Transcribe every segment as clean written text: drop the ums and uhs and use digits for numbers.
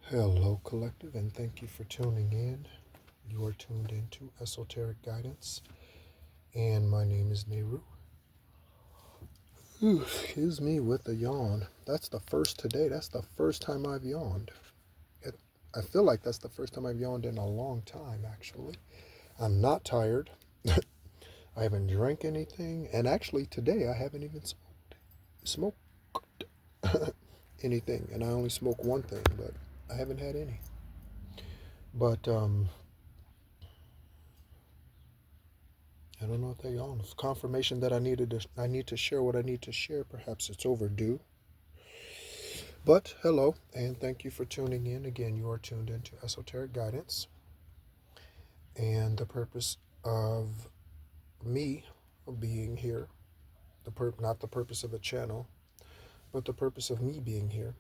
Hello, Collective, and thank you for tuning in. You are tuned into Esoteric Guidance, and my name is Nehru. Excuse me with a yawn. That's the first today. That's the first time I've yawned. I feel like that's the first time I've yawned in a long time, actually. I'm not tired. I haven't drank anything, and actually today I haven't even smoked anything, and I only smoke one thing, but I haven't had any. But I don't know if they on. It's confirmation that I need to share what I need to share. Perhaps it's overdue. But hello, and thank you for tuning in. Again, you are tuned into Esoteric Guidance. And the purpose of me being here, not the purpose of the channel, but the purpose of me being here,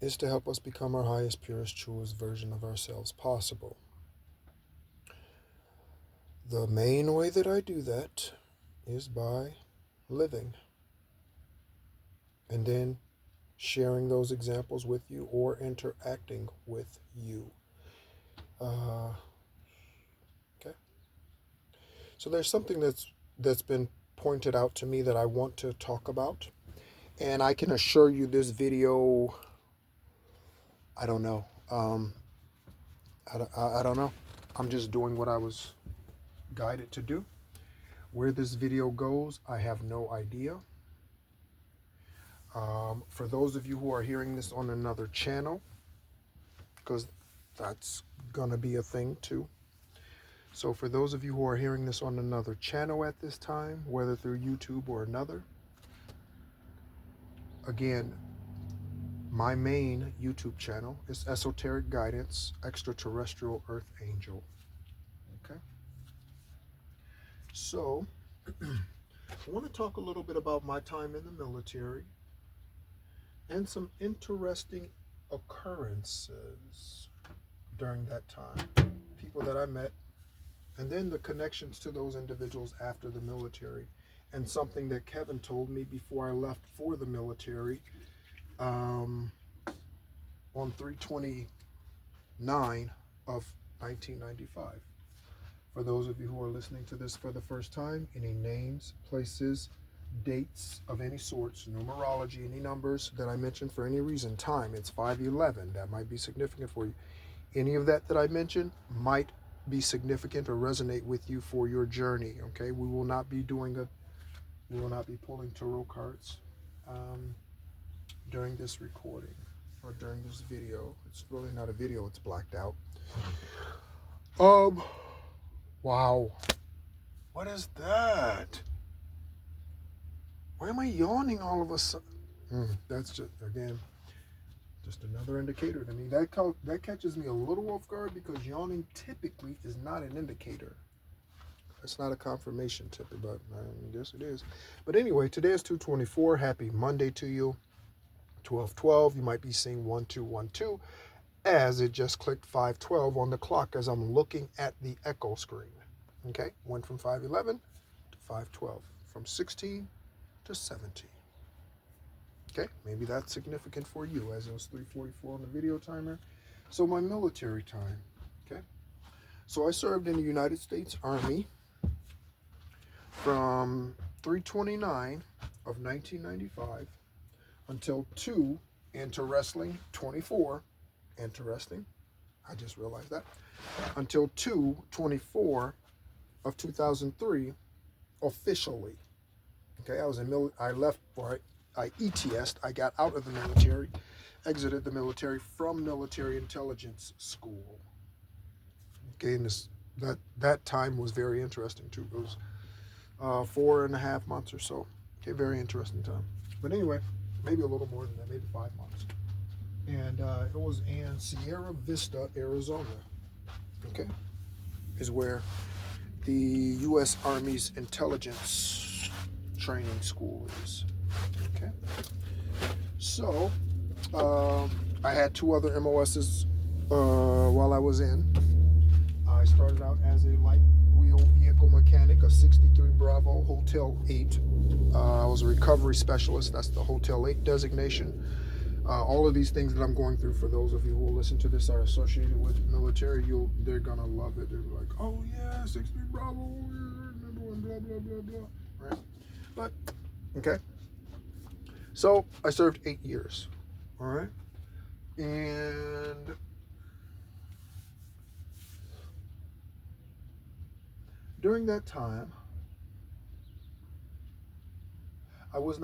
is to help us become our highest, purest, truest version of ourselves possible. The main way that I do that is by living and then sharing those examples with you or interacting with you. Okay. So there's something that's been pointed out to me that I want to talk about, and I can assure you this video, I don't know. I don't know. I'm just doing what I was guided to do. Where this video goes, I have no idea. For those of you who are hearing this on another channel, because that's gonna be a thing too. So for those of you who are hearing this on another channel at this time, whether through YouTube or another, again, my main YouTube channel is Esoteric Guidance-Extraterrestrial Earth Angel. Okay. So I want to talk a little bit about my time in the military and some interesting occurrences during that time, people that I met, and then the connections to those individuals after the military, and something that Kevin told me before I left for the military on 3/29 of 1995. For those of you who are listening to this for the first time, any names, places, dates of any sorts, numerology, any numbers that I mentioned for any reason, time, it's 5/11, that might be significant for you. Any of that I mentioned might be significant or resonate with you for your journey. Okay, we will not be pulling tarot cards during this recording or during this video. It's really not a video, it's blacked out. Wow, what is that? Why am I yawning all of a sudden? That's just, again, just another indicator to me. That catches me a little off guard, because yawning typically is not an indicator. It's not a confirmation tip, but I guess it is. But anyway, today is 2/24. Happy Monday to you. 12/12. You might be seeing 1212 as it just clicked 5/12 on the clock as I'm looking at the echo screen. Okay, went from 5/11 to 5/12, from 16 to 17. Okay, maybe that's significant for you, as it was 3:44 on the video timer. So my military time. Okay, so I served in the United States Army from 3/29 of 1995 until 2/24. Interesting. I just realized that. Until 2/24 of 2003, officially. Okay, I left, or I ETS'd, I got out of the military, exited the military from military intelligence school. Okay, and that time was very interesting too. It was 4.5 months or so. Okay, very interesting time. But anyway, maybe a little more than that, maybe 5 months. And it was in Sierra Vista, Arizona. Okay, is where the U.S. Army's intelligence training school is. Okay, so I had 2 other MOSs while I was in. I started out as a light wheel vehicle mechanic, a 63 Bravo Hotel 8. I was a recovery specialist. That's the Hotel 8 designation. All of these things that I'm going through, for those of you who will listen to this, are associated with military. They're gonna love it. They're like, oh yeah, 60 Bravo, blah blah blah blah. Right? But okay. So I served 8 years. All right, and during that time, I was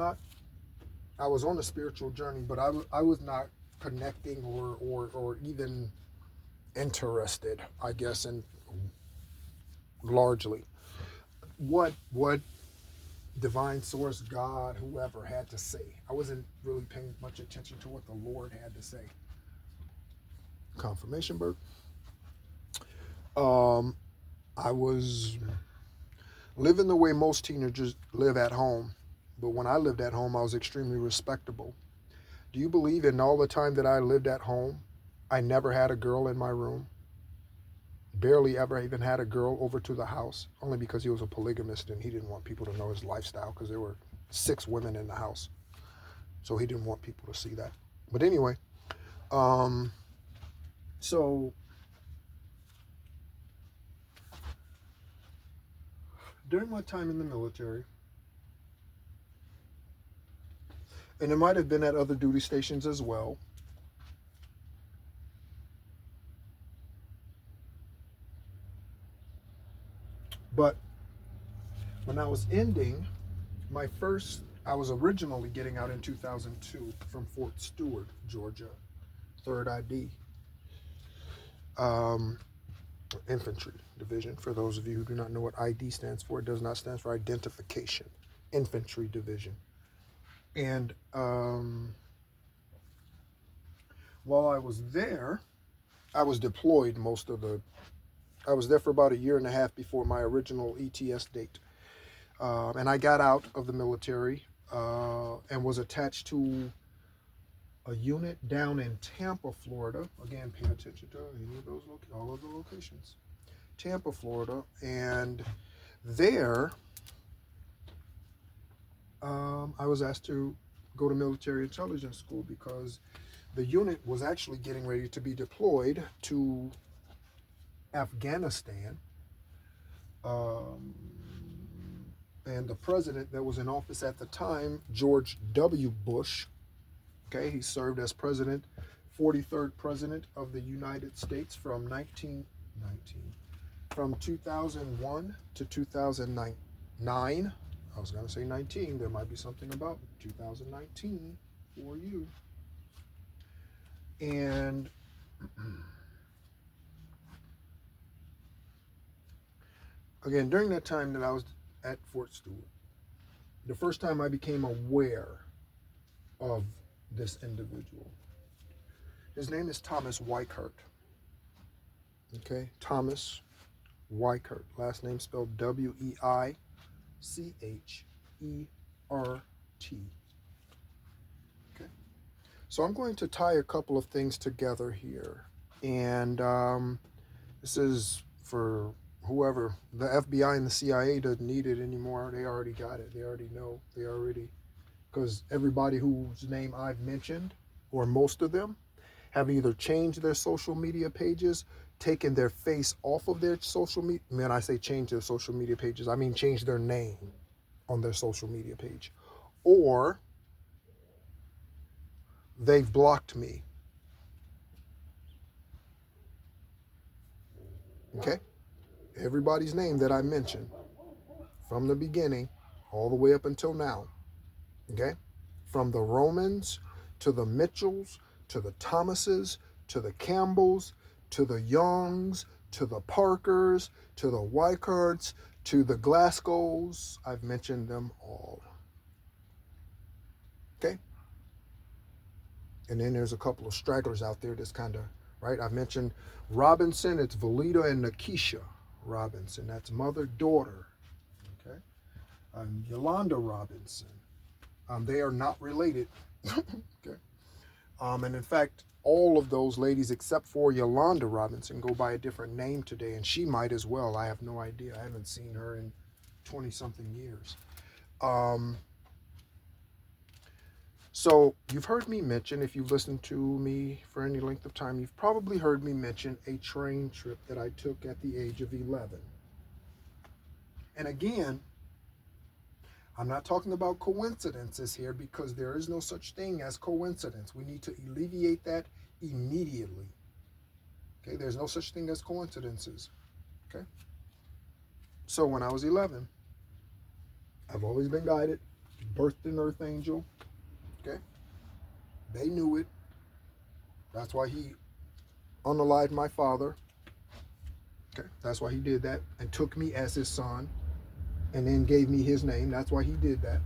on a spiritual journey, but I was not connecting or even interested, I guess, in largely what divine source, God, whoever had to say. I wasn't really paying much attention to what the Lord had to say. Confirmation, Bert. I was living the way most teenagers live at home, but when I lived at home, I was extremely respectable. Do you believe in all the time that I lived at home, I never had a girl in my room? Barely ever even had a girl over to the house, only because he was a polygamist and he didn't want people to know his lifestyle, because there were 6 women in the house. So he didn't want people to see that. But anyway, so during my time in the military, and it might have been at other duty stations as well, but when I was ending I was originally getting out in 2002 from Fort Stewart, Georgia, 3rd ID, infantry division. For those of you who do not know what ID stands for, it does not stand for identification. Infantry division. And while I was there, I was deployed I was there for about 1.5 years before my original ETS date. And I got out of the military and was attached to a unit down in Tampa, Florida. Again, pay attention to any of those all of the locations. Tampa, Florida, and there I was asked to go to military intelligence school because the unit was actually getting ready to be deployed to Afghanistan. And the president that was in office at the time, George W. Bush, okay, he served as president, 43rd president of the United States from 2001 to 2009. I was going to say 19. There might be something about 2019 for you. And again, during that time that I was at Fort Stewart, the first time I became aware of this individual. His name is Thomas Weichert. Okay, Thomas Weichert. Last name spelled Weichert. Okay, so I'm going to tie a couple of things together here, and this is for whoever. The FBI and the CIA doesn't need it anymore. They already got it. They already know. Because everybody whose name I've mentioned, or most of them, have either changed their social media pages, taken their face off of their social media. When I say change their social media pages, I mean change their name on their social media page, or they've blocked me. Okay? Everybody's name that I mentioned from the beginning all the way up until now. Okay? From the Romans to the Mitchells to the Thomases to the Campbells to the Youngs to the Parkers to the Weicherts to the Glasgows. I've mentioned them all. Okay? And then there's a couple of stragglers out there that's kind of, right? I've mentioned Robinson. It's Valita and Nakisha Robinson. That's mother, daughter. Okay? Yolanda Robinson. They are not related. Okay? And in fact, all of those ladies except for Yolanda Robinson go by a different name today, and she might as well. I have no idea. I haven't seen her in 20-something years. So you've heard me mention, if you've listened to me for any length of time, you've probably heard me mention a train trip that I took at the age of 11. And again, I'm not talking about coincidences here, because there is no such thing as coincidence. We need to alleviate that immediately. Okay, there's no such thing as coincidences. Okay, so when I was 11, I've always been guided, birthed an earth angel. Okay, they knew it. That's why he unalived my father. Okay, that's why he did that, and took me as his son, and then gave me his name. That's why he did that.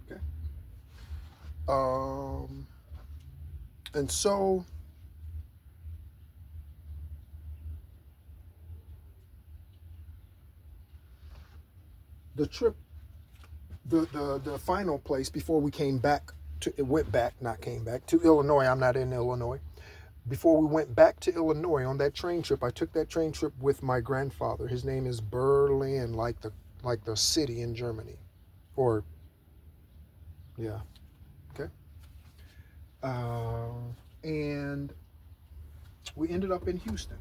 Okay. And so the trip, the final place before we came back to, it went back, not came back to Illinois. I'm not in Illinois. Before we went back to Illinois on that train trip, I took that train trip with my grandfather. His name is Berlin, like the city in Germany, or yeah, okay. And we ended up in Houston.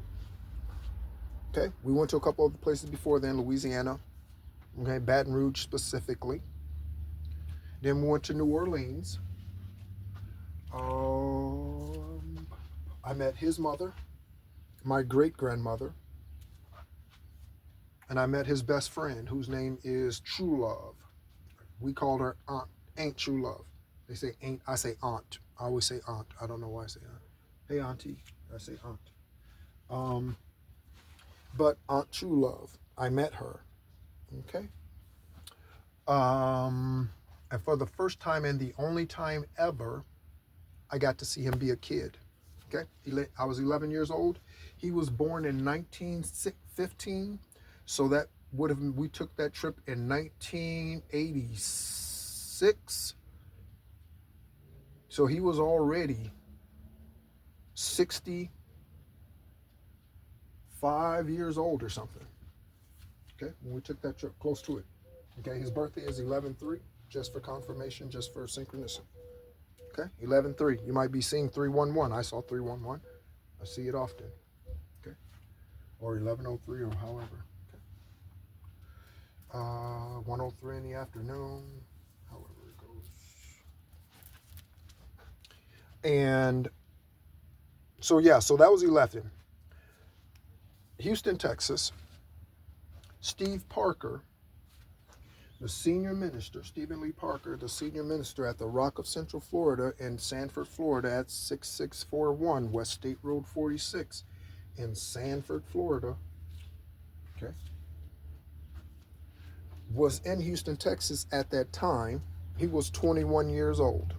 Okay, we went to a couple of places before then, Louisiana, okay, Baton Rouge specifically. Then we went to New Orleans. I met his mother, my great grandmother, and I met his best friend, whose name is True Love. We called her Aunt True Love. They say ain't, I say aunt. I always say aunt. I don't know why I say aunt. Hey auntie, I say aunt. But Aunt True Love, I met her. Okay. And for the first time and the only time ever, I got to see him be a kid. Okay. I was 11 years old. He was born in 1915. So that would have, we took that trip in 1986. So he was already 65 years old or something. Okay. When we took that trip, close to it. Okay. His birthday is 11/3, just for confirmation, just for synchronicity. Okay. 11/3. You might be seeing 311. I saw 311. I see it often. Okay. Or 11:03 or however. 1:03 in the afternoon, however it goes. And so, yeah, so that was 11. Houston, Texas. Steve Parker, the senior minister, Stephen Lee Parker, the senior minister at the Rock of Central Florida in Sanford, Florida at 6641 West State Road 46 in Sanford, Florida. Okay. Was in Houston, Texas at that time. He was 21 years old.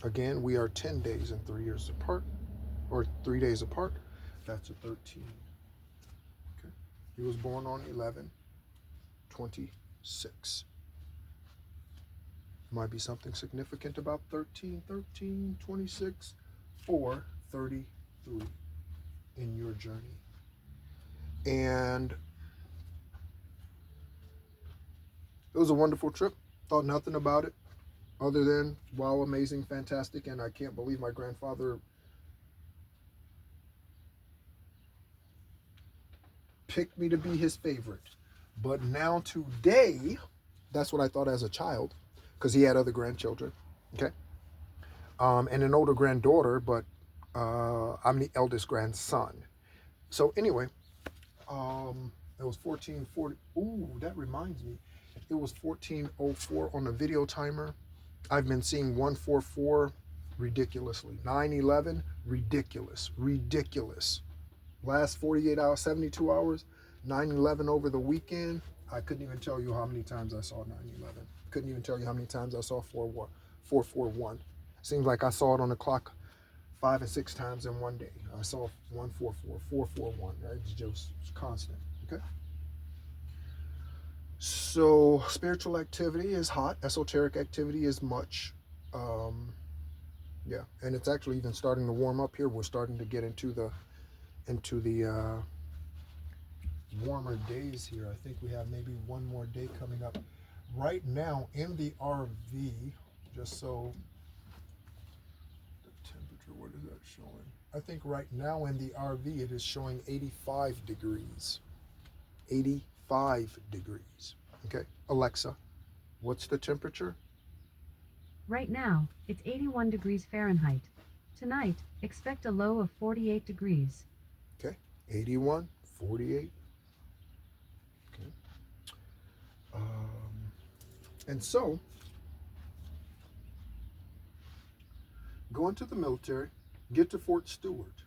Again, we are 10 days and 3 years apart, or 3 days apart. That's a 13. Okay. He was born on 11/26. Might be something significant about 13, 26, or 33 in your journey. And it was a wonderful trip. Thought nothing about it other than, wow, amazing, fantastic, and I can't believe my grandfather picked me to be his favorite. But now today, that's what I thought as a child, because he had other grandchildren, okay, and an older granddaughter, but I'm the eldest grandson. So anyway, it was 1440. Ooh, that reminds me. It was 1404 on the video timer. I've been seeing 144 ridiculously. 9/11, ridiculous. Last 48 hours, 72 hours, 9/11 over the weekend. I couldn't even tell you how many times I saw 9/11. Couldn't even tell you how many times I saw 441. Seems like I saw it on the clock 5 and 6 times in one day. I saw 144, 441. It's just constant. Okay. So spiritual activity is hot. Esoteric activity is much. Yeah, and it's actually even starting to warm up here. We're starting to get into the warmer days here. I think we have maybe one more day coming up. Right now in the RV, just so the temperature, what is that showing? I think right now in the RV it is showing 85 degrees. 85 degrees. Okay, Alexa, what's the temperature? Right now, it's 81 degrees Fahrenheit. Tonight, expect a low of 48 degrees. Okay, 81, 48. Okay. And so, go into the military, get to Fort Stewart.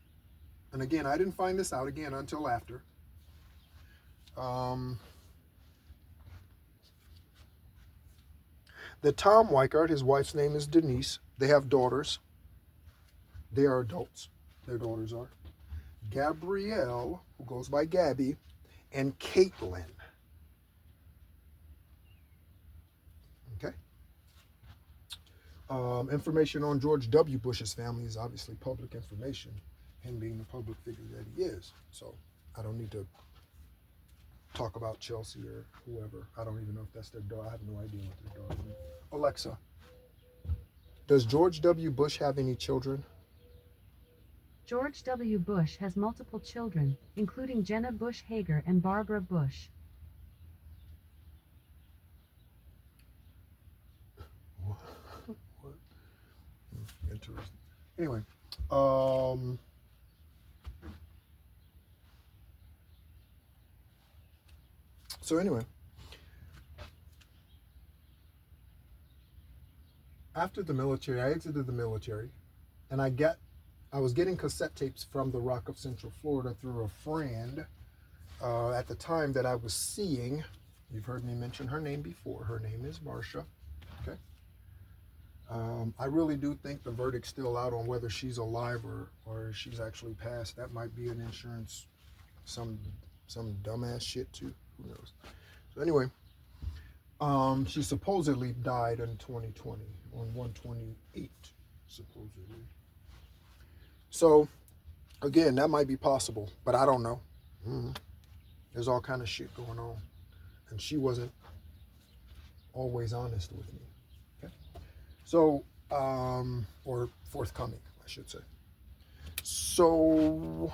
And again, I didn't find this out again until after. The Tom Weichert, his wife's name is Denise. They have daughters. They are adults. Their daughters are Gabrielle, who goes by Gabby, and Caitlin. Okay. Information on George W. Bush's family is obviously public information, him being the public figure that he is. So I don't need to talk about Chelsea or whoever. I don't even know if that's their daughter. I have no idea what their daughter is. Alexa, does George W. Bush have any children? George W. Bush has multiple children, including Jenna Bush Hager and Barbara Bush. What? Interesting. Anyway, so anyway, after the military, I exited the military, and I was getting cassette tapes from the Rock of Central Florida through a friend at the time that I was seeing. You've heard me mention her name before. Her name is Marcia. Okay. I really do think the verdict's still out on whether she's alive or she's actually passed. That might be an insurance, some dumbass shit too. Who knows? So anyway, she supposedly died in 2020 on 128, supposedly. So again, that might be possible, but I don't know. There's all kind of shit going on, and she wasn't always honest with me. Okay, so or forthcoming, I should say. So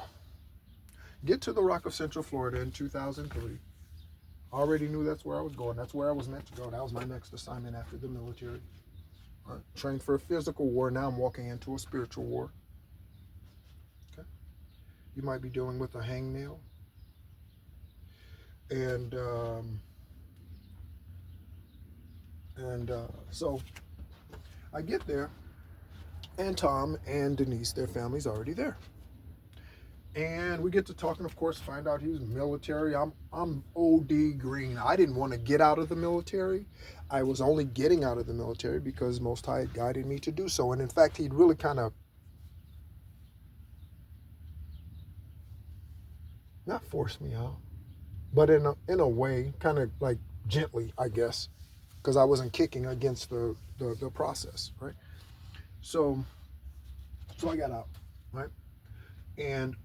get to the Rock of Central Florida in 2003. Already knew that's where I was going. That's where I was meant to go. That was my next assignment after the military. Trained for a physical war. Now I'm walking into a spiritual war. Okay. You might be dealing with a hangnail. And so I get there, and Tom and Denise, their family's already there. And we get to talking, of course, find out he was military. I'm OD green. I didn't want to get out of the military. I was only getting out of the military because Most High had guided me to do so. And in fact, he'd really kind of, not forced me out, but in a way, kind of like gently, I guess, because I wasn't kicking against the process, right? So I got out, right? And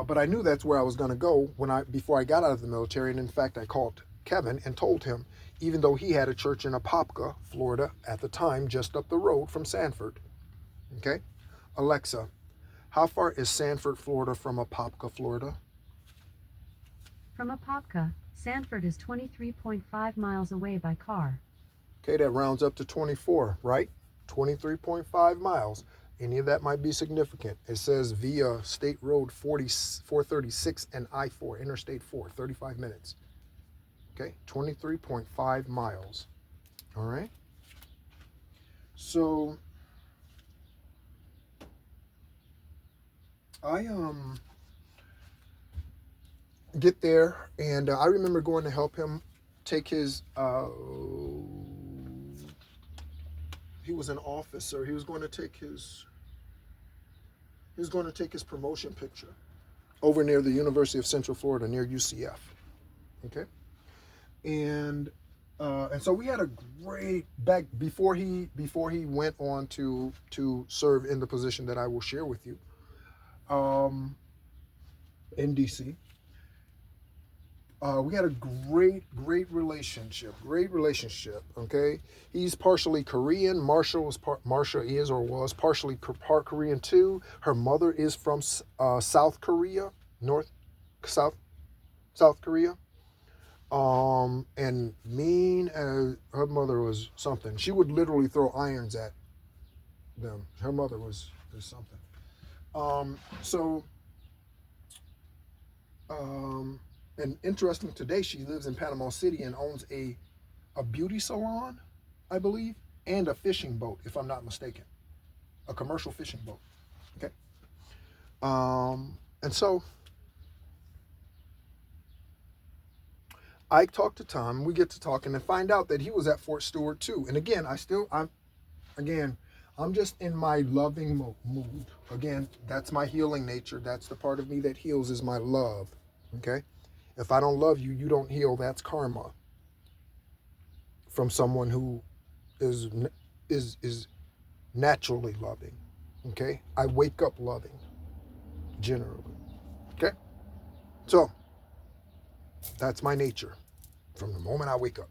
but I knew that's where I was going to go before I got out of the military. And in fact, I called Kevin and told him, even though he had a church in Apopka, Florida, at the time, just up the road from Sanford. Okay, Alexa, how far is Sanford, Florida, from Apopka, Florida? From Apopka, Sanford is 23.5 miles away by car. Okay, that rounds up to 24, right? 23.5 miles. Any of that might be significant. It says via State Road 436 and I-4, Interstate 4, 35 minutes. Okay, 23.5 miles. All right. So I get there, and I remember going to help him take his he was an officer. He was going to take his promotion picture over near the University of Central Florida, near UCF. Okay, and so we had a great back before he went on to serve in the position that I will share with you in DC. We had a great relationship. Great relationship. Okay, he's partially Korean. Marsha is or was partially part Korean too. Her mother is from South Korea, North South South Korea. And mean as her mother was something. She would literally throw irons at them. Her mother was something. So and interesting, today she lives in Panama City and owns a beauty salon, I believe, and a fishing boat, if I'm not mistaken, a commercial fishing boat. Okay. And so I talked to Tom. We get to talking and find out that he was at Fort Stewart too. And again, I'm just in my loving mood. Again, that's my healing nature. That's the part of me that heals is my love. Okay. If I don't love you, you don't heal. That's karma from someone who is is naturally loving. Okay, I wake up loving generally. Okay, so that's my nature from the moment I wake up.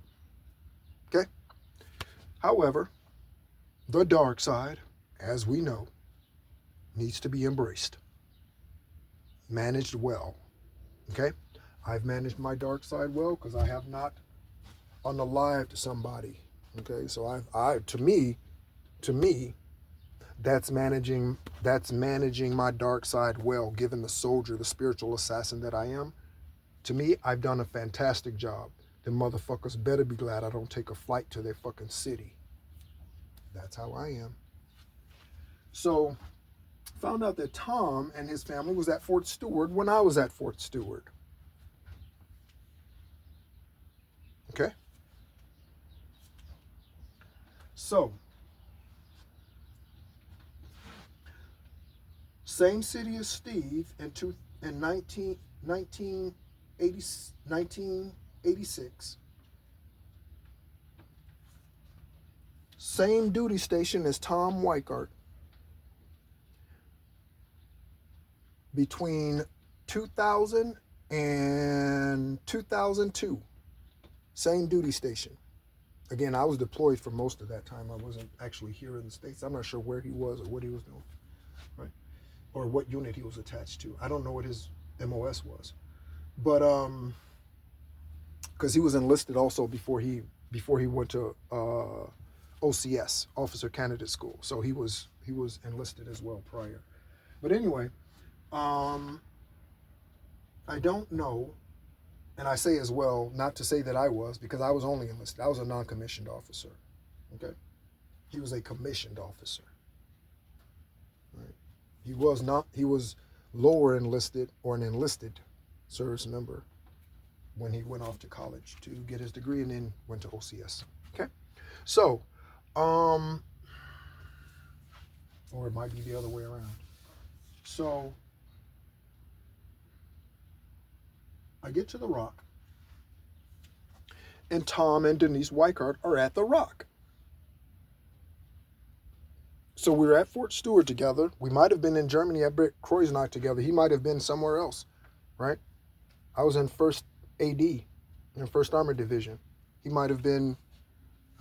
Okay, however, the dark side, as we know, needs to be embraced, managed well. Okay, I've managed my dark side well because I have not unalived somebody. Okay, so I to me that's managing my dark side well, given the soldier, the spiritual assassin that I am. To me, I've done a fantastic job. The motherfuckers better be glad I don't take a flight to their fucking city. That's how I am. So found out that Tom and his family was at Fort Stewart when I was at Fort Stewart. Okay, so same city as Steve in 1986. Same duty station as Tom Weichert between 2000 and 2002. Same duty station. Again, I was deployed for most of that time. I wasn't actually here in the States. I'm not sure where he was or what he was doing, right? Or what unit he was attached to. I don't know what his MOS was. But because he was enlisted also before he went to OCS, Officer Candidate School. So he was enlisted as well prior. But anyway, I don't know, and I say as well, not to say that I was, because I was only enlisted. I was a non-commissioned officer. Okay, he was a commissioned officer. Right? He was lower enlisted or an enlisted service member when he went off to college to get his degree and then went to OCS. Okay, so or it might be the other way around. So I get to the Rock, and Tom and Denise Weichert are at the Rock. So we were at Fort Stewart together. We might have been in Germany at Kreuznach together. He might have been somewhere else, right? I was in 1st AD, in 1st Armored Division. He might have been,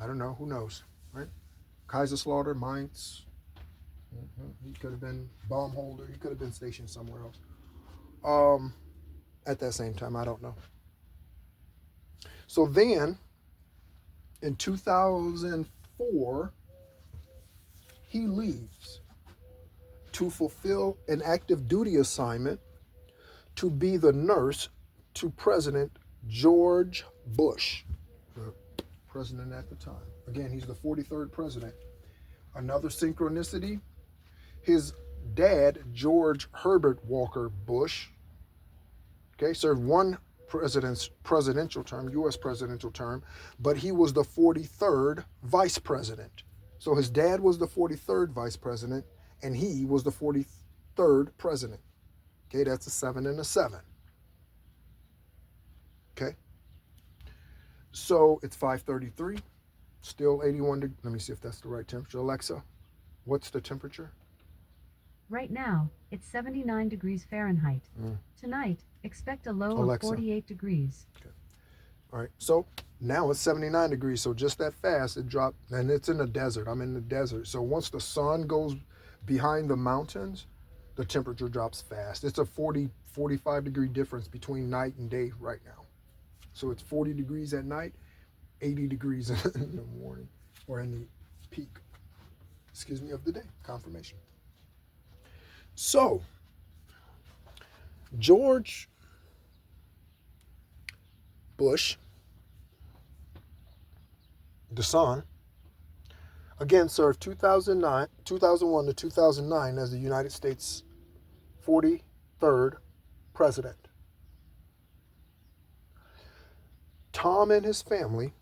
I don't know, who knows, right? Kaiserslautern, Mainz. He could have been bomb holder. He could have been stationed somewhere else. At that same time, I don't know. So then, in 2004, he leaves to fulfill an active duty assignment to be the nurse to President George Bush, the president at the time. Again, he's the 43rd president. Another synchronicity, his dad, George Herbert Walker Bush, okay, served one presidential term, U.S. presidential term, but he was the 43rd vice president. So his dad was the 43rd vice president, and he was the 43rd president. Okay, that's a 7 and a 7. Okay, so it's 5:33, still 81 degrees. Let me see if that's the right temperature. Alexa, what's the temperature? Right now, it's 79 degrees Fahrenheit. Mm. Tonight, expect a low Alexa. of 48 degrees. Okay. All right. So now it's 79 degrees. So just that fast, it dropped. And it's in the desert. I'm in the desert. So once the sun goes behind the mountains, the temperature drops fast. It's a 45 degree difference between night and day right now. So it's 40 degrees at night, 80 degrees in the morning, or in the peak, of the day. Confirmation. So, George Bush, the son, again served 2001 to 2009 as the United States 43rd president. Tom and his family,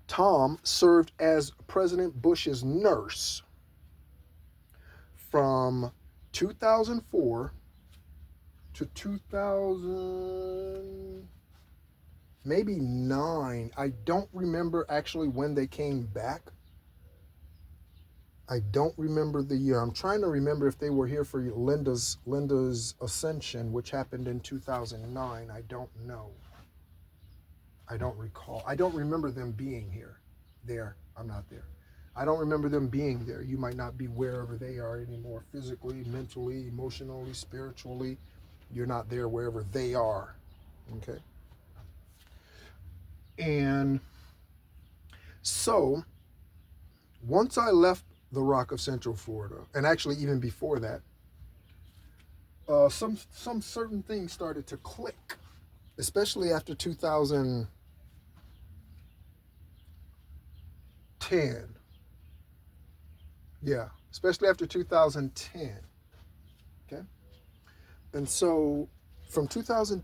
Tom served as President Bush's nurse from 2004 to 2000, maybe 9. I don't remember actually when they came back. I don't remember the year. I'm trying to remember if they were here for Linda's ascension, which happened in 2009. I don't know. I don't recall. I don't remember them being here. I'm not there. I don't remember them being there. You might not be wherever they are anymore, physically, mentally, emotionally, spiritually. You're not there wherever they are. Okay? And so, once I left the Rock of Central Florida, and actually even before that, some certain things started to click, especially after 2010. Yeah, especially after 2010. Okay? And so from 2000,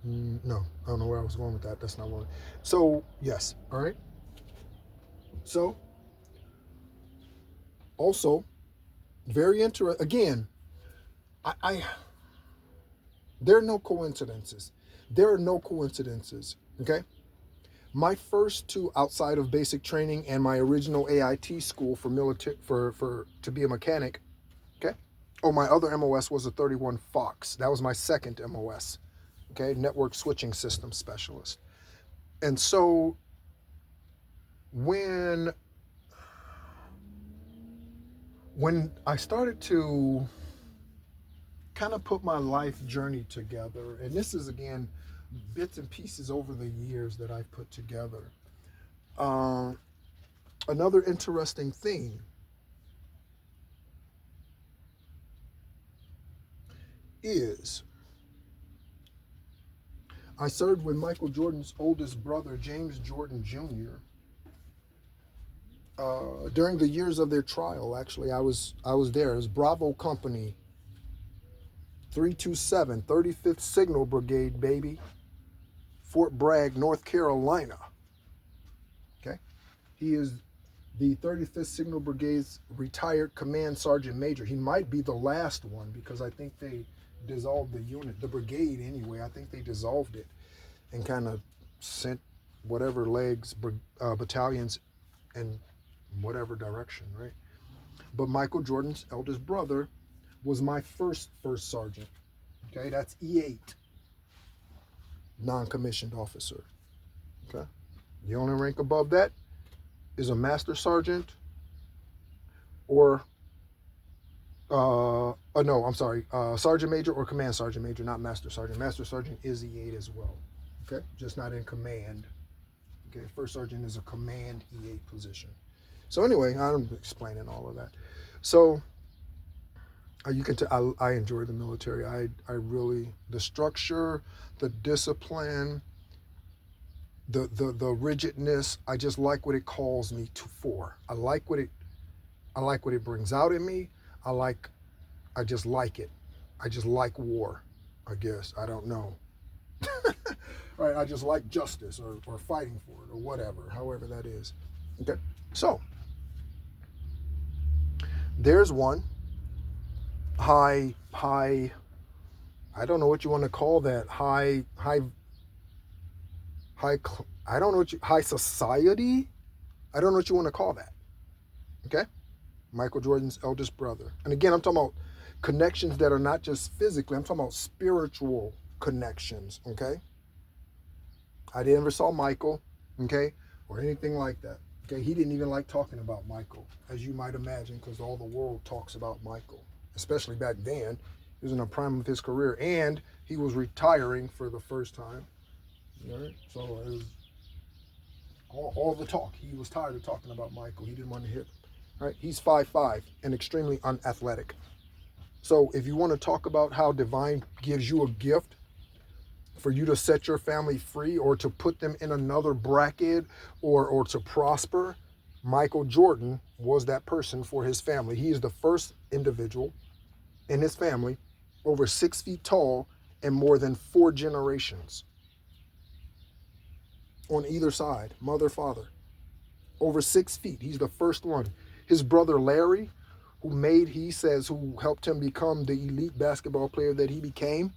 no, I don't know where I was going with that. That's not one. So, yes, all right. So, also, very interesting. Again, there are no coincidences. There are no coincidences, okay? My first two outside of basic training and my original AIT school for military to be a mechanic, okay? Oh, my other MOS was a 31 Fox. That was my second MOS, okay? Network switching system specialist. And so when I started to kind of put my life journey together, and this is again bits and pieces over the years that I've put together. Another interesting thing is I served with Michael Jordan's oldest brother, James Jordan Jr. During the years of their trial. Actually, I was there. It was Bravo Company 327, 35th Signal Brigade, baby. Fort Bragg, North Carolina. Okay? He is the 35th Signal Brigade's retired command sergeant major. He might be the last one because I think they dissolved the unit, the brigade anyway. I think they dissolved it and kind of sent whatever battalions in whatever direction, right? But Michael Jordan's eldest brother was my first sergeant. Okay, that's E8, non-commissioned officer. Okay, the only rank above that is a master sergeant or sergeant major or command sergeant major, not master sergeant. Master sergeant is E8 as well. Okay, just not in command. Okay, first sergeant is a command E8 position. So anyway, I'm explaining all of that. So you can tell I enjoy the military. I really, the structure, the discipline, the rigidness. I just like what it calls me for. I like what it brings out in me. I just like it. I just like war, I guess. I don't know. Right, I just like justice or fighting for it or whatever, however that is. Okay, so there's one high, I don't know what you want to call that, high, I don't know high society? I don't know what you want to call that. Okay? Michael Jordan's eldest brother. And again, I'm talking about connections that are not just physically, I'm talking about spiritual connections. Okay? I never saw Michael, okay, or anything like that. Okay, he didn't even like talking about Michael, as you might imagine, because all the world talks about Michael, especially back then. He was in the prime of his career, and he was retiring for the first time. All right, so it was all the talk. He was tired of talking about Michael. He didn't want to hear it. All right, he's 5'5" and extremely unathletic. So if you want to talk about how divine gives you a gift for you to set your family free or to put them in another bracket or to prosper, Michael Jordan was that person for his family. He is the first individual in his family over 6 feet tall and more than 4 generations on either side, mother, father. Over 6 feet. He's the first one. His brother Larry, he says, who helped him become the elite basketball player that he became,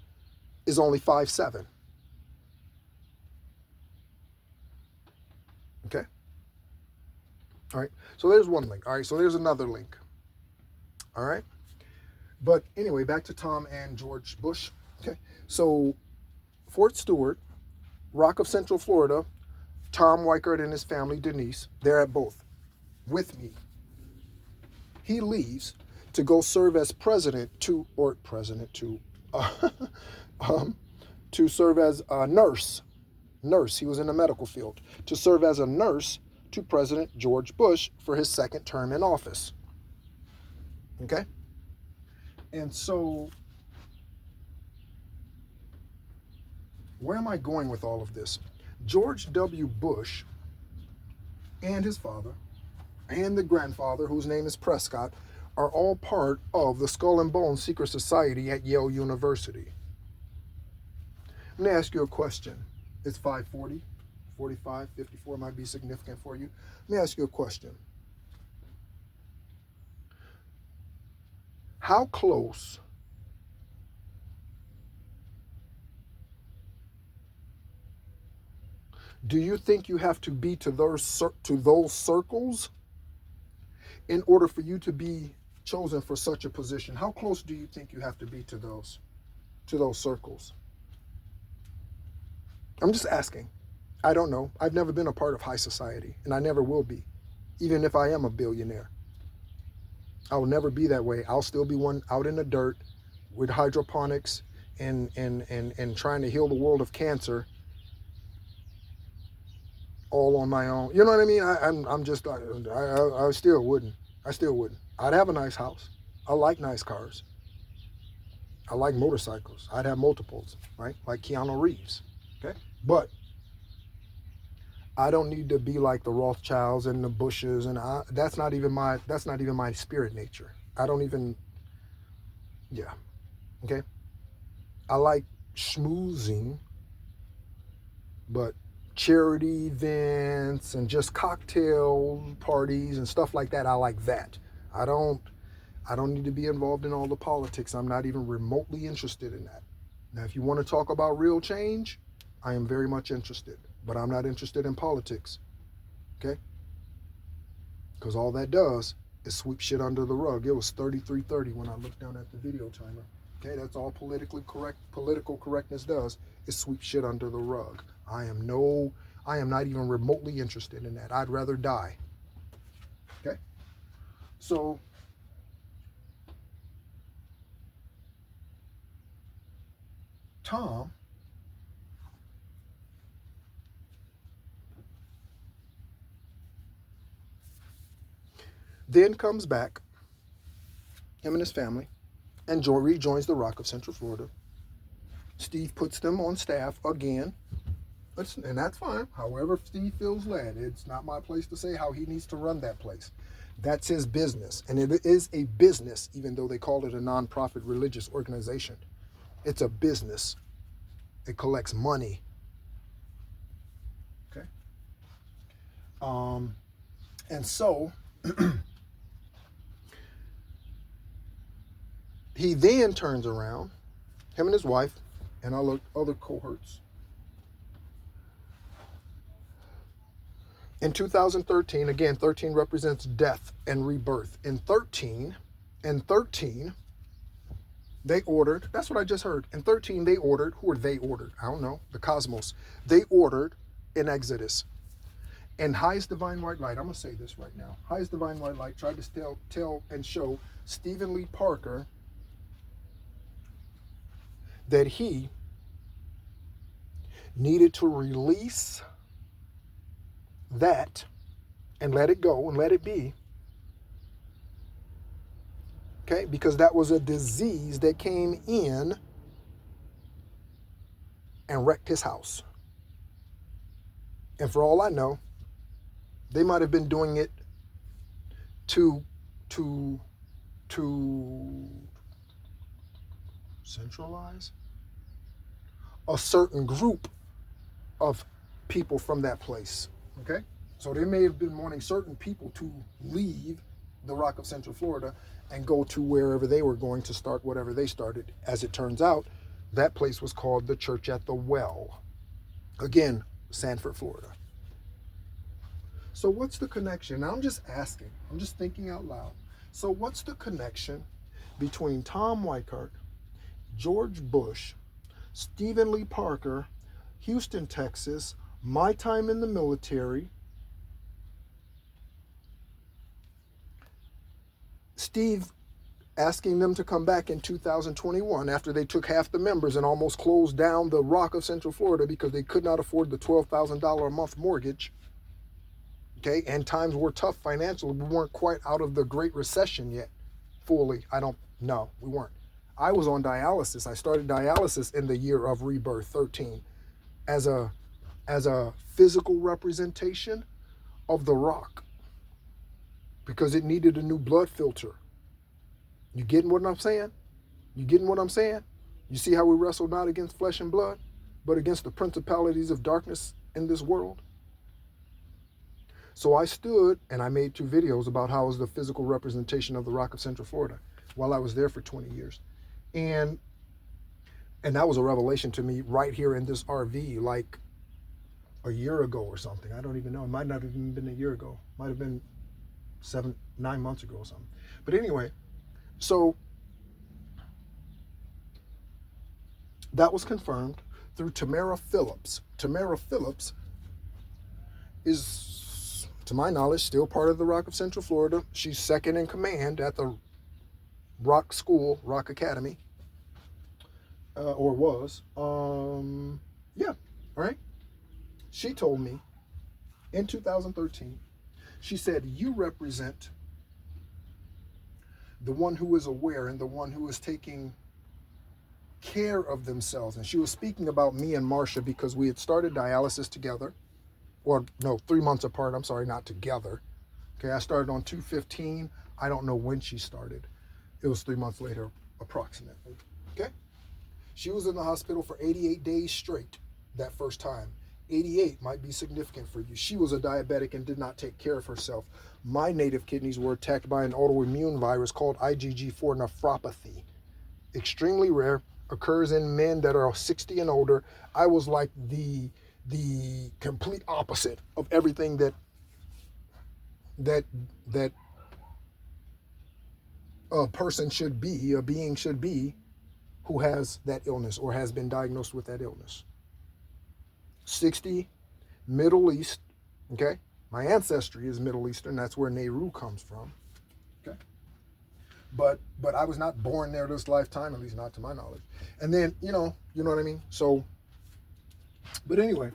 is only 5'7". Okay? All right, so there's one link. All right, so there's another link. All right, but anyway, back to Tom and George Bush. Okay, so Fort Stewart, Rock of Central Florida, Tom Weichert and his family, Denise, they're at both with me. He leaves to go serve as to serve as a nurse. He was in the medical field, to serve as a nurse to President George Bush for his second term in office. Okay? And so, where am I going with all of this? George W. Bush and his father and the grandfather, whose name is Prescott, are all part of the Skull and Bones Secret Society at Yale University. Let me ask you a question. It's 5:40, 45, 54 might be significant for you. Let me ask you a question. How close do you think you have to be to those circles in order for you to be chosen for such a position? How close do you think you have to be to those circles? I'm just asking. I don't know. I've never been a part of high society, and I never will be, even if I am a billionaire. I will never be that way. I'll still be one out in the dirt with hydroponics and trying to heal the world of cancer all on my own. You know what I mean? I still wouldn't. I'd have a nice house. I like nice cars. I like motorcycles. I'd have multiples, right? Like Keanu Reeves. Okay? But I don't need to be like the Rothschilds and the Bushes, and that's not even my spirit nature. I don't even, yeah, okay. I like schmoozing, but charity events and just cocktail parties and stuff like that, I like that. I don't need to be involved in all the politics. I'm not even remotely interested in that. Now, if you want to talk about real change, I am very much interested, but I'm not interested in politics, okay? Because all that does is sweep shit under the rug. It was 33:30 when I looked down at the video timer. Okay, that's all political correctness does, is sweep shit under the rug. I am not even remotely interested in that. I'd rather die. Okay? So, Tom then comes back, him and his family, and rejoins the Rock of Central Florida. Steve puts them on staff again, and that's fine. However Steve feels led. It's not my place to say how he needs to run that place. That's his business, and it is a business, even though they call it a nonprofit religious organization. It's a business. It collects money. Okay? And so he then turns around, him and his wife, and other cohorts, In 2013, again, 13 represents death and rebirth. In 13, they ordered, that's what I just heard. In 13, they ordered, who are they ordered? I don't know, the cosmos. They ordered an exodus. And highest divine white light, I'm going to say this right now. Highest divine white light tried to tell and show Stephen Lee Parker that he needed to release that and let it go and let it be. Okay, because that was a disease that came in and wrecked his house. And for all I know, they might have been doing it to centralize a certain group of people from that place. Okay? So they may have been wanting certain people to leave the Rock of Central Florida and go to wherever they were going to start whatever they started. As it turns out, that place was called the Church at the Well. Again, Sanford, Florida. So what's the connection? Now I'm just asking. I'm just thinking out loud. So what's the connection between Tom Weichert, George Bush, Stephen Lee Parker, Houston, Texas, my time in the military, Steve asking them to come back in 2021 after they took half the members and almost closed down the Rock of Central Florida because they could not afford the $12,000 a month mortgage. Okay, and times were tough financially. We weren't quite out of the Great Recession yet, fully. No, we weren't. I was on dialysis. I started dialysis in the year of rebirth, 13, as a physical representation of the rock, because it needed a new blood filter. You getting what I'm saying? You getting what I'm saying? You see how we wrestle not against flesh and blood, but against the principalities of darkness in this world? So I stood and I made 2 videos about how I was the physical representation of the Rock of Central Florida while I was there for 20 years. And that was a revelation to me right here in this RV, like a year ago or something. I don't even know. It might not have even been a year ago. Might have been 7-9 months ago or something. But anyway, so that was confirmed through Tamara Phillips. Tamara Phillips is, to my knowledge, still part of the Rock of Central Florida. She's second in command at the Rock School, Rock Academy, or was. Yeah, all right. She told me in 2013, she said, you represent the one who is aware and the one who is taking care of themselves. And she was speaking about me and Marcia because we had started dialysis together. Or no, 3 months apart. I'm sorry, not together. Okay, I started on 2/15. I don't know when she started. It was 3 months later, approximately. Okay? She was in the hospital for 88 days straight that first time. 88 might be significant for you. She was a diabetic and did not take care of herself. My native kidneys were attacked by an autoimmune virus called IgG4 nephropathy. Extremely rare, occurs in men that are 60 and older. I was like the complete opposite of everything that a person should be, a being should be, who has that illness or has been diagnosed with that illness. 60, Middle East, okay? My ancestry is Middle Eastern. That's where Nehru comes from, okay? But I was not born there this lifetime, at least not to my knowledge. And then, you know what I mean? So, but anyway,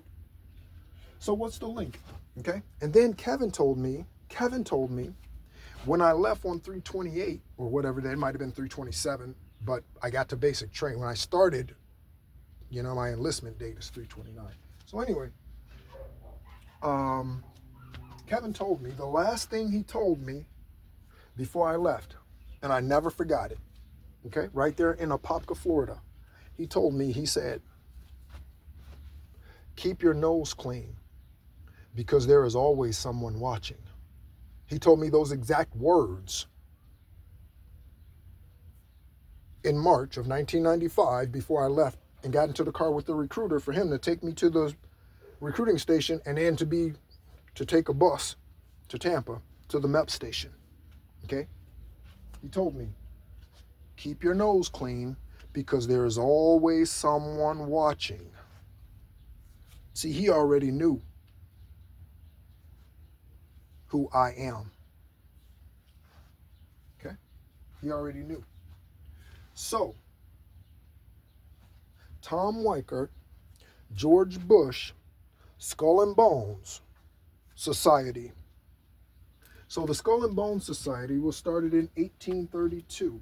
so what's the link, okay? And then Kevin told me, when I left on 3/28 or whatever, that might have been 3/27, but I got to basic training. When I started, my enlistment date is 3/29. So anyway, Kevin told me, the last thing he told me before I left, and I never forgot it, okay, right there in Apopka, Florida, he told me, he said, keep your nose clean because there is always someone watching. He told me those exact words in March of 1995 before I left and got into the car with the recruiter for him to take me to the recruiting station and then to be to take a bus to Tampa to the MEP station. Okay? He told me, keep your nose clean because there is always someone watching. See, he already knew who I am. Okay? He already knew. So, Tom Weichert, George Bush, Skull and Bones Society. So the Skull and Bones Society was started in 1832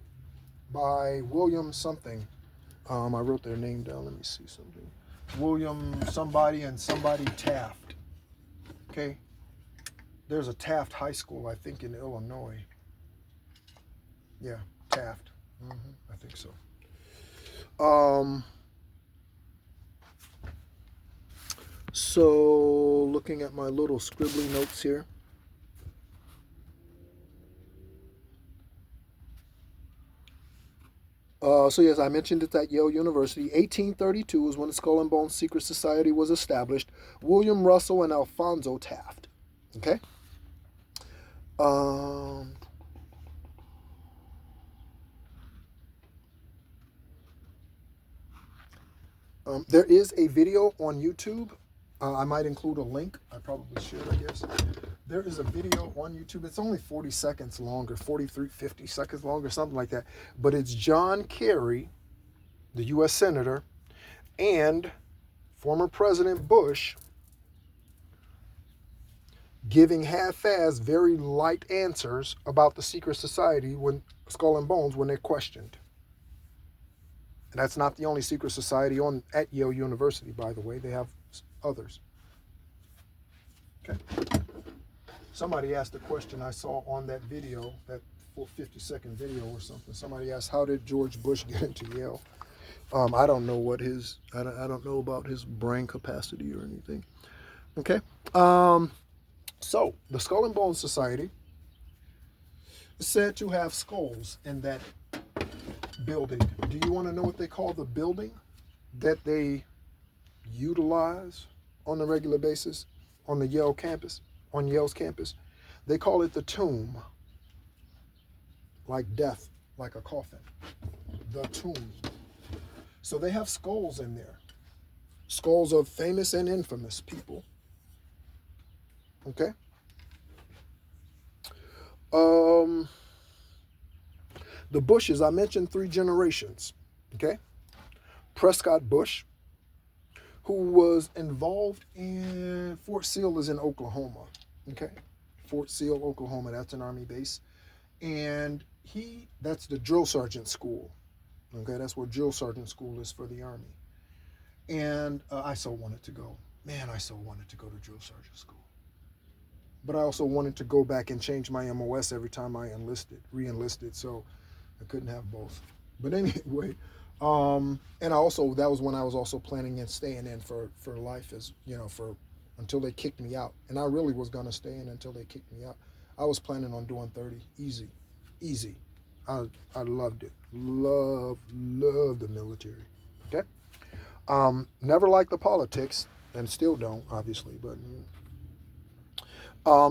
by William something. I wrote their name down. Let me see something. William somebody and somebody Taft. Okay? There's a Taft High School, I think, in Illinois. Yeah, Taft. I think so. So looking at my little scribbly notes here. So yes, I mentioned it at Yale University. 1832 is when the Skull and Bones Secret Society was established. William Russell and Alphonso Taft. Okay? There is a video on YouTube. I might include a link. I probably should, I guess. There is a video on YouTube. It's only 40 seconds longer, 43, 50 seconds longer, something like that. But it's John Kerry, the U.S. Senator, and former President Bush giving half-assed, very light answers about the secret society when Skull and Bones when they're questioned. And that's not the only secret society at Yale University, by the way. They have others. Okay. Somebody asked a question I saw on that video, that 50-second video or something. Somebody asked, how did George Bush get into Yale? I don't know what I don't know about his brain capacity or anything. Okay. So the Skull and Bones Society is said to have skulls in that building. Do you want to know what they call the building that they utilize on a regular basis on the Yale campus, on Yale's campus? They call it the tomb, like death, like a coffin, the tomb. So they have skulls in there, skulls of famous and infamous people. Okay. The Bushes, I mentioned 3 generations. Okay. Prescott Bush, who was involved in Fort Sill is in Oklahoma. Okay. Fort Sill, Oklahoma, that's an Army base. And that's the drill sergeant school. Okay, that's where drill sergeant school is for the Army. And I so wanted to go. Man, I so wanted to go to drill sergeant school. But I also wanted to go back and change my MOS every time I re-enlisted, so I couldn't have both. But anyway, and that was when I was also planning on staying in for life, as you know, until they kicked me out. And I really was gonna stay in until they kicked me out. I was planning on doing 30, easy. I loved it, loved the military. Okay, never liked the politics, and still don't, obviously, but.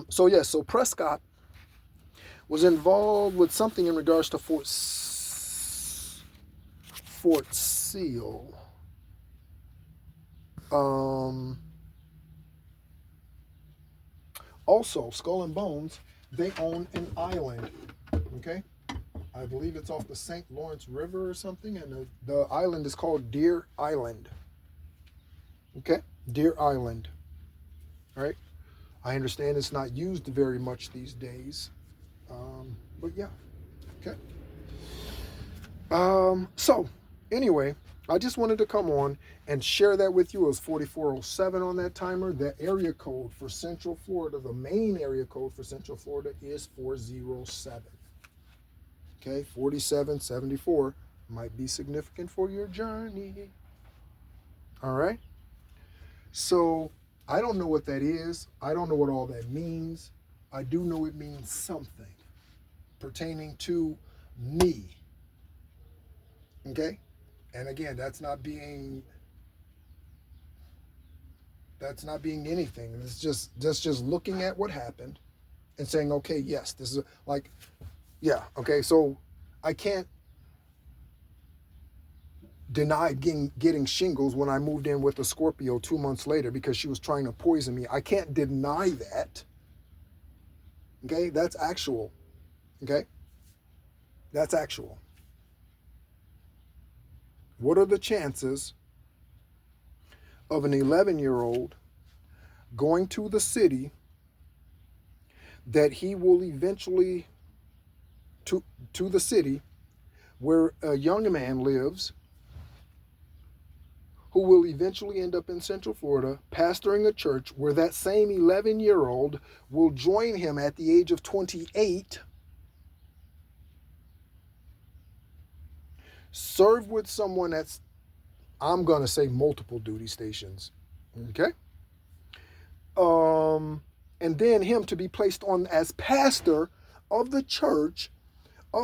So Prescott was involved with something in regards to Fort Sill. Also, Skull and Bones, they own an island. Okay, I believe it's off the St. Lawrence River or something, and the island is called Deer Island. Okay, Deer Island. All right. I understand it's not used very much these days, but yeah, okay. So anyway, I just wanted to come on and share that with you. It was 4407 on that timer. The area code for Central Florida, the main area code for Central Florida is 407. Okay, 4774 might be significant for your journey. All right. So I don't know what that is. I don't know what all that means. I do know it means something pertaining to me. Okay? And again, that's not being That's not being anything. It's just looking at what happened and saying, okay, yes, this is like, yeah, okay, so I can't deny getting shingles when I moved in with a Scorpio 2 months later because she was trying to poison me. I can't deny that. Okay, that's actual. Okay, that's actual. What are the chances of an 11-year-old going to the city that he will eventually to the city where a young man lives who will eventually end up in Central Florida pastoring a church where that same 11-year-old will join him at the age of 28, serve with someone that's, I'm going to say, multiple duty stations, okay? And then him to be placed on as pastor of the church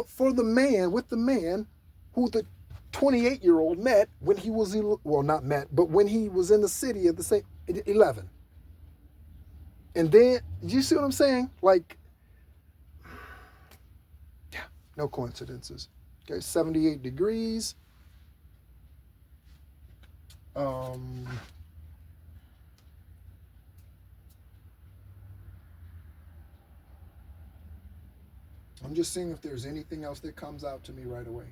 for the man, with the man who the 28-year-old met when he was, well, not met, but when he was in the city at the same 11. And then, you see what I'm saying? Like, yeah, no coincidences. Okay, 78 degrees. I'm just seeing if there's anything else that comes out to me right away.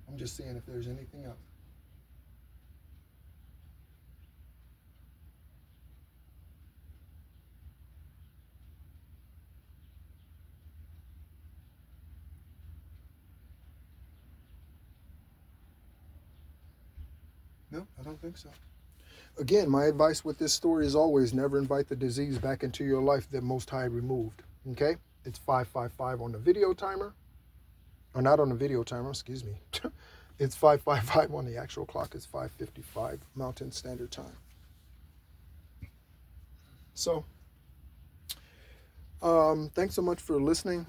I'm just seeing if there's anything else. No, I don't think so. Again, my advice with this story is always never invite the disease back into your life that Most High removed. Okay? It's 555 on the video timer. Or not on the video timer, excuse me. It's 555 on the actual clock. It's 5:55 Mountain Standard Time. So, thanks so much for listening.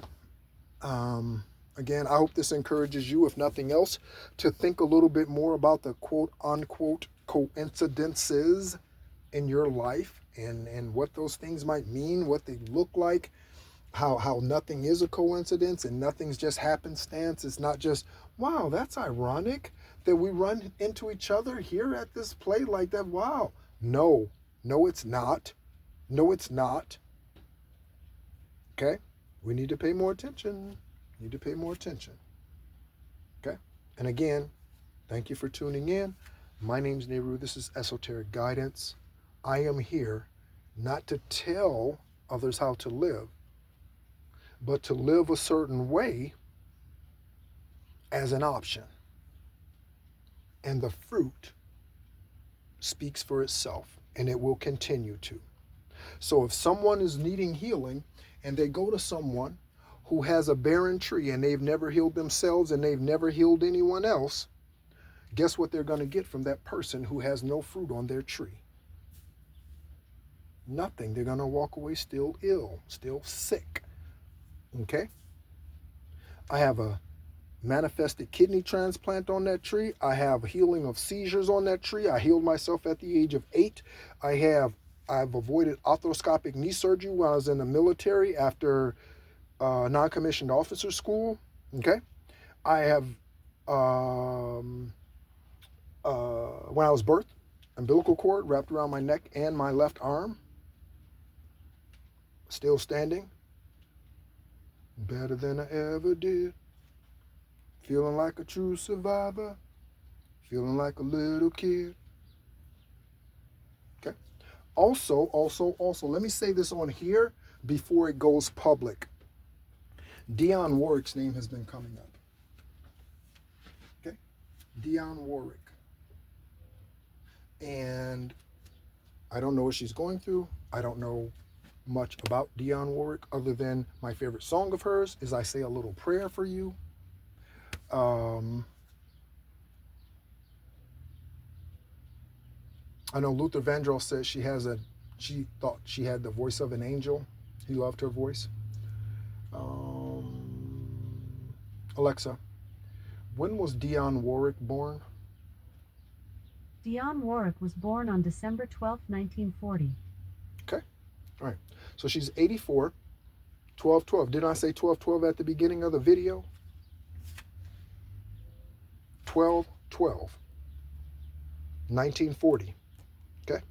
Again, I hope this encourages you, if nothing else, to think a little bit more about the quote-unquote coincidences in your life and what those things might mean, what they look like, how nothing is a coincidence and nothing's just happenstance. It's not just, wow, that's ironic that we run into each other here at this plate like that. Wow. No, it's not. No, it's not. Okay? We need to pay more attention. Need to pay more attention. Okay? And again, thank you for tuning in. My name's Nehru. This is Esoteric Guidance. I am here not to tell others how to live, but to live a certain way as an option. And the fruit speaks for itself, and it will continue to. So if someone is needing healing and they go to someone who has a barren tree and they've never healed themselves and they've never healed anyone else, guess what they're going to get from that person who has no fruit on their tree? Nothing. They're going to walk away still ill, still sick. Okay? I have a manifested kidney transplant on that tree. I have healing of seizures on that tree. I healed myself at the age of 8. I've avoided arthroscopic knee surgery when I was in the military after non-commissioned officer school. Okay? I have, when I was birthed, umbilical cord wrapped around my neck and my left arm. Still standing. Better than I ever did. Feeling like a true survivor. Feeling like a little kid. Okay. Also, let me say this on here before it goes public. Dionne Warwick's name has been coming up. Okay? Dionne Warwick. And I don't know what she's going through. I don't know much about Dionne Warwick other than my favorite song of hers is I Say a Little Prayer for You. I know Luther Vandross says she thought she had the voice of an angel. He loved her voice. Alexa, when was Dionne Warwick born? Dionne Warwick was born on December 12, 1940. All right. So she's 84, 1212. Didn't I say 1212 at the beginning of the video? 1212. 1940. Okay.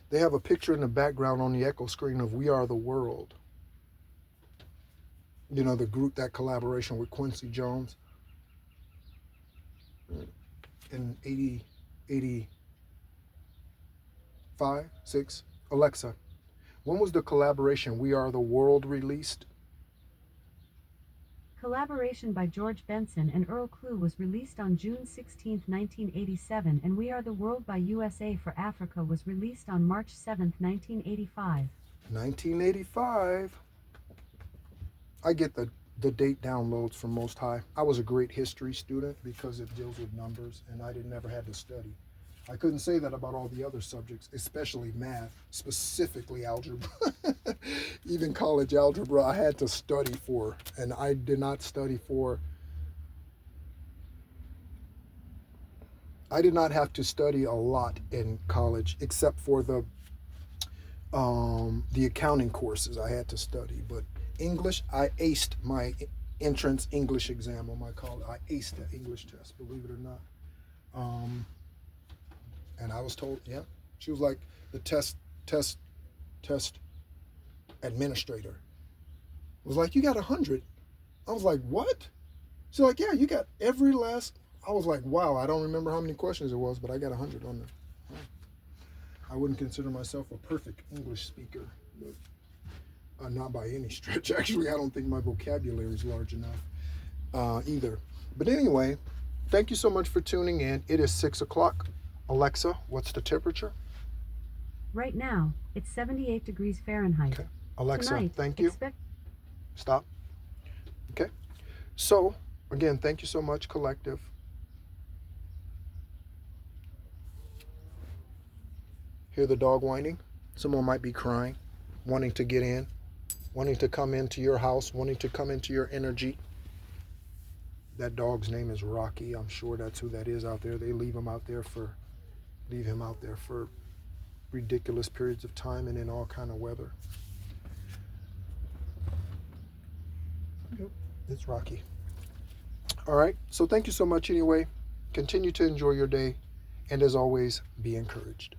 They have a picture in the background on the echo screen of We Are the World. You know, the group, that collaboration with Quincy Jones in 85, 6. Alexa, when was the collaboration We Are the World released? Collaboration by George Benson and Earl Klugh was released on June 16, 1987, and We Are the World by USA for Africa was released on March 7, 1985. 1985. I get the date downloads from Most High. I was a great history student because it deals with numbers, and I never had to study. I couldn't say that about all the other subjects, especially math, specifically algebra. Even college algebra, I had to study for, and I did not study for. I did not have to study a lot in college, except for the accounting courses I had to study. But English, I aced my entrance English exam on my college. I aced the English test, believe it or not. And I was told, yeah, she was like the test administrator. Was like, you got 100. I was like, what? She's like, yeah, you got every last. I was like, wow, I don't remember how many questions it was, but I got 100 on there. I wouldn't consider myself a perfect English speaker, but not by any stretch. Actually, I don't think my vocabulary is large enough either. But anyway, thank you so much for tuning in. It is 6 o'clock. Alexa, what's the temperature? Right now, it's 78 degrees Fahrenheit. Okay. Alexa, Tonight, thank you. Stop. Okay. So, again, thank you so much, Collective. Hear the dog whining? Someone might be crying, wanting to get in, wanting to come into your house, wanting to come into your energy. That dog's name is Rocky. I'm sure that's who that is out there. They leave him out there for ridiculous periods of time and in all kind of weather. Yep, it's Rocky. All right. So thank you so much anyway. Continue to enjoy your day. And as always, be encouraged.